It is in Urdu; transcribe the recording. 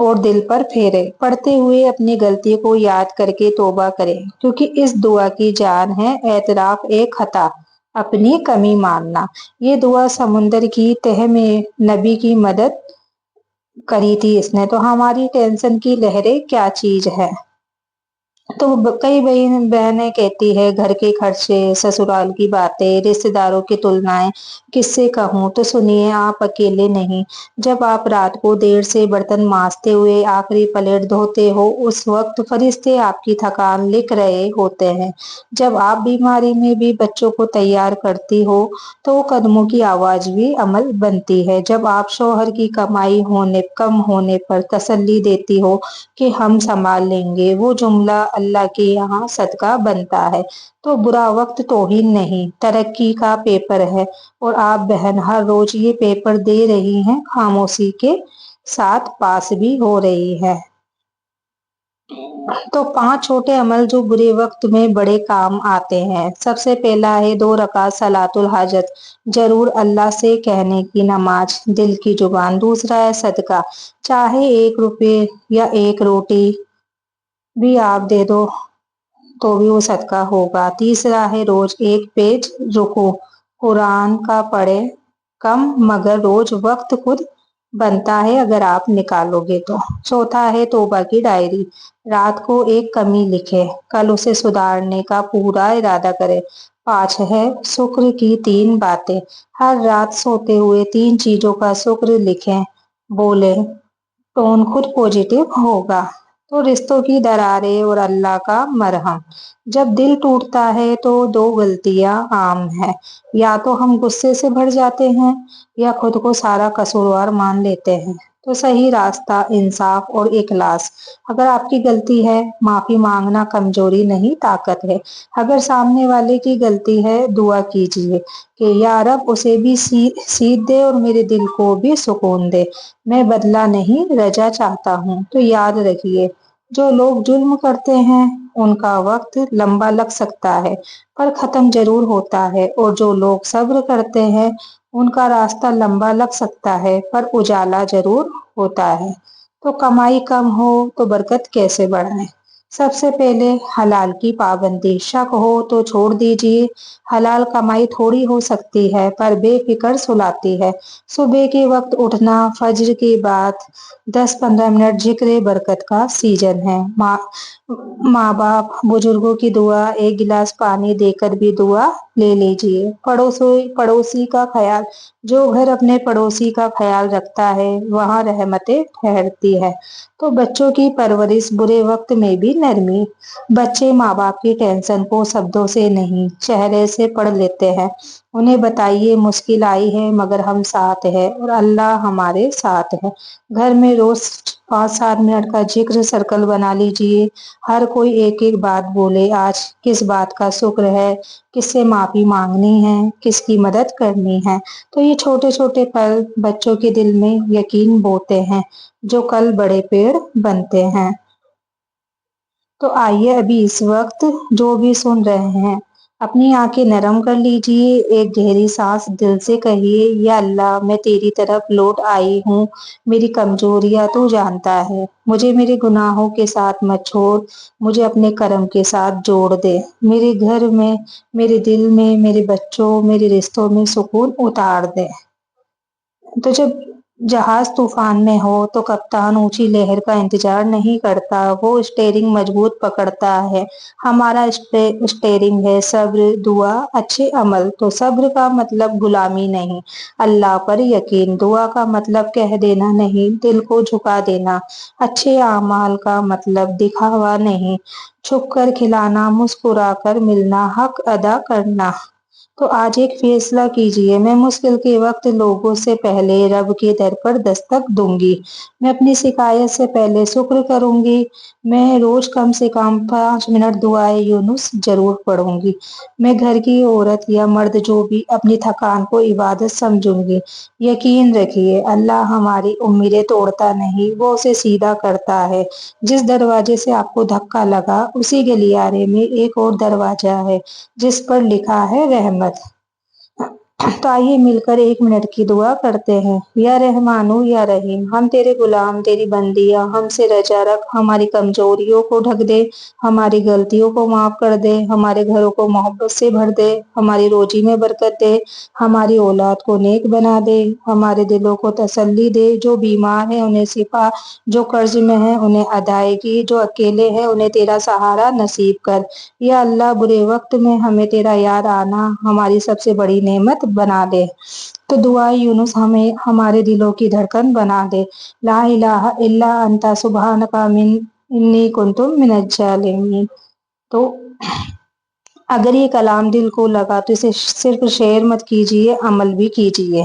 اور دل پر پھیرے۔ پڑھتے ہوئے اپنی غلطی کو یاد کر کے توبہ کرے، کیونکہ اس دعا کی جان ہے اعتراف خطا، اپنی کمی ماننا۔ یہ دعا سمندر کی تہ میں نبی کی مدد کری تھی اس نے، تو ہماری ٹینشن کی لہریں کیا چیز ہے۔ تو کئی بہنیں کہتی ہے گھر کے خرچے، سسرال کی باتیں، رشتہ داروں کی تلنائیں، کس سے کہوں؟ تو سنیے، آپ اکیلے نہیں۔ جب آپ رات کو دیر سے برتن مانجتے ہوئے آخری پلیٹ دھوتے ہو، اس وقت فرشتے آپ کی تھکان لکھ رہے ہوتے ہیں۔ جب آپ بیماری میں بھی بچوں کو تیار کرتی ہو، تو قدموں کی آواز بھی عمل بنتی ہے۔ جب آپ شوہر کی کمائی کم ہونے پر تسلی دیتی ہو کہ ہم سنبھال لیں گے، وہ جملہ اللہ کے یہاں صدقہ بنتا ہے۔ تو برا وقت توہین نہیں، ترقی کا پیپر ہے، اور آپ بہن ہر روز یہ پیپر دے رہی ہیں، خاموشی کے ساتھ پاس بھی ہو رہی ہے۔ تو 5 چھوٹے عمل جو برے وقت میں بڑے کام آتے ہیں۔ سب سے پہلا ہے 2 رکعت صلاۃ الحاجت، ضرور اللہ سے کہنے کی نماز، دل کی زبان۔ دوسرا ہے صدقہ، چاہے 1 روپے یا 1 روٹی بھی آپ دے دو تو بھی وہ صدقہ ہوگا۔ تیسرا ہے روز 1 پیج رکوع قرآن کا پڑھے، کم مگر روز وقت خود بنتا ہے اگر آپ نکالو گے تو۔ چوتھا ہے توبہ کی ڈائری، رات کو 1 کمی لکھے، کل اسے سدھارنے کا پورا ارادہ کرے۔ 5 ہے شکر کی 3 باتیں، ہر رات سوتے ہوئے 3 چیزوں کا شکر لکھیں، بولیں، ٹون خود پازیٹیو ہوگا۔ تو رشتوں کی دراریں اور اللہ کا مرہم، جب دل ٹوٹتا ہے تو 2 غلطیاں عام ہیں، یا تو ہم غصے سے بھر جاتے ہیں یا خود کو سارا قصوروار مان لیتے ہیں۔ تو صحیح راستہ انصاف اور اخلاص۔ اگر آپ کی غلطی ہے، معافی مانگنا کمزوری نہیں طاقت ہے۔ اگر سامنے والے کی غلطی ہے، دعا کیجیے کہ یا رب اسے بھی سیدھ دے اور میرے دل کو بھی سکون دے، میں بدلہ نہیں رجا چاہتا ہوں۔ تو یاد رکھیے، جو لوگ ظلم کرتے ہیں ان کا وقت لمبا لگ سکتا ہے پر ختم ضرور ہوتا ہے، اور جو لوگ صبر کرتے ہیں ان کا راستہ لمبا لگ سکتا ہے پر اجالا ضرور ہوتا ہے۔ تو کمائی کم ہو تو برکت کیسے بڑھائیں؟ سب سے پہلے حلال کی پابندی، شک ہو تو چھوڑ دیجیے۔ حلال کمائی تھوڑی ہو سکتی ہے پر بے فکر سلاتی ہے۔ صبح کے وقت اٹھنا، فجر کے بعد 10-15 منٹ ذکر برکت کا سیزن ہے۔ ماں باپ بزرگوں کی دعا، 1 گلاس پانی دے کر بھی دعا لے لیجیے۔ پڑوسی کا خیال، جو گھر اپنے پڑوسی کا خیال رکھتا ہے وہاں رحمتیں ٹھہرتی ہے۔ تو بچوں کی پرورش، برے وقت میں بھی نرمی، بچے ماں باپ کی ٹینشن کو شبدوں سے نہیں چہرے سے پڑھ لیتے ہیں۔ انہیں بتائیے مشکل آئی ہے مگر ہم ساتھ ہیں اور اللہ ہمارے ساتھ ہے۔ گھر میں روز 5-7 منٹ کا ذکر سرکل بنا لیجیے، ہر کوئی 1 بات بولے، آج کس بات کا شکر ہے، کس سے معافی مانگنی ہے، کس کی مدد کرنی ہے۔ تو یہ چھوٹے چھوٹے پل بچوں کے دل میں یقین بوتے ہیں جو کل بڑے پیڑ بنتے ہیں۔ تو آئیے ابھی اس وقت جو بھی سن رہے ہیں اپنی آنکھیں نرم کر لیجیے، 1 گہری سانس دل سے کہیے، یا اللہ میں تیری طرف لوٹ آئی ہوں، میری کمزوریاں تو جانتا ہے، مجھے میرے گناہوں کے ساتھ مت چھوڑ، مجھے اپنے کرم کے ساتھ جوڑ دے، میرے گھر میں، میرے دل میں، میرے بچوں، میرے رشتوں میں سکون اتار دے۔ تو جب جہاز طوفان میں ہو تو کپتان اونچی لہر کا انتظار نہیں کرتا، وہ اسٹیئرنگ مضبوط پکڑتا ہے۔ ہمارا اسٹیئرنگ ہے صبر، دعا، اچھے عمل۔ تو صبر کا مطلب غلامی نہیں، اللہ پر یقین۔ دعا کا مطلب کہہ دینا نہیں، دل کو جھکا دینا۔ اچھے اعمال کا مطلب دکھاوا نہیں، چھپ کر کھلانا، مسکرا کر ملنا، حق ادا کرنا۔ تو آج ایک فیصلہ کیجیے، میں مشکل کے وقت لوگوں سے پہلے رب کے در پر دستک دوں گی، میں اپنی شکایت سے پہلے شکر کروں گی، میں روز کم سے کم 5 منٹ دعائے یونس ضرور پڑھوں گی، میں گھر کی عورت یا مرد جو بھی اپنی تھکان کو عبادت سمجھوں گی۔ یقین رکھیے اللہ ہماری امیدیں توڑتا نہیں، وہ اسے سیدھا کرتا ہے۔ جس دروازے سے آپ کو دھکا لگا اسی گلیارے میں ایک اور دروازہ ہے جس پر لکھا ہے رحمت۔ تو آئیے مل کر 1 منٹ کی دعا کرتے ہیں۔ یا رحمانو یا رحیم، ہم تیرے غلام، تیری بندیاں، ہم سے رجا رکھ، ہماری کمزوریوں کو ڈھک دے، ہماری غلطیوں کو معاف کر دے، ہمارے گھروں کو محبت سے بھر دے، ہماری روزی میں برکت دے، ہماری اولاد کو نیک بنا دے، ہمارے دلوں کو تسلی دے، جو بیمار ہیں انہیں شفا، جو قرض میں ہیں انہیں ادائیگی، جو اکیلے ہیں انہیں تیرا سہارا نصیب کر۔ یا اللہ، برے وقت میں ہمیں تیرا یاد آنا ہماری سب سے بڑی نعمت بنا دے۔ تو دعائے یونس ہمیں ہمارے دلوں کی دھڑکن بنا دے۔ لا الہ الا انت سبحانک انی کنت من الظالمین۔ تو اگر یہ کلام دل کو لگا تو اسے صرف شیئر مت کیجیے، عمل بھی کیجیے۔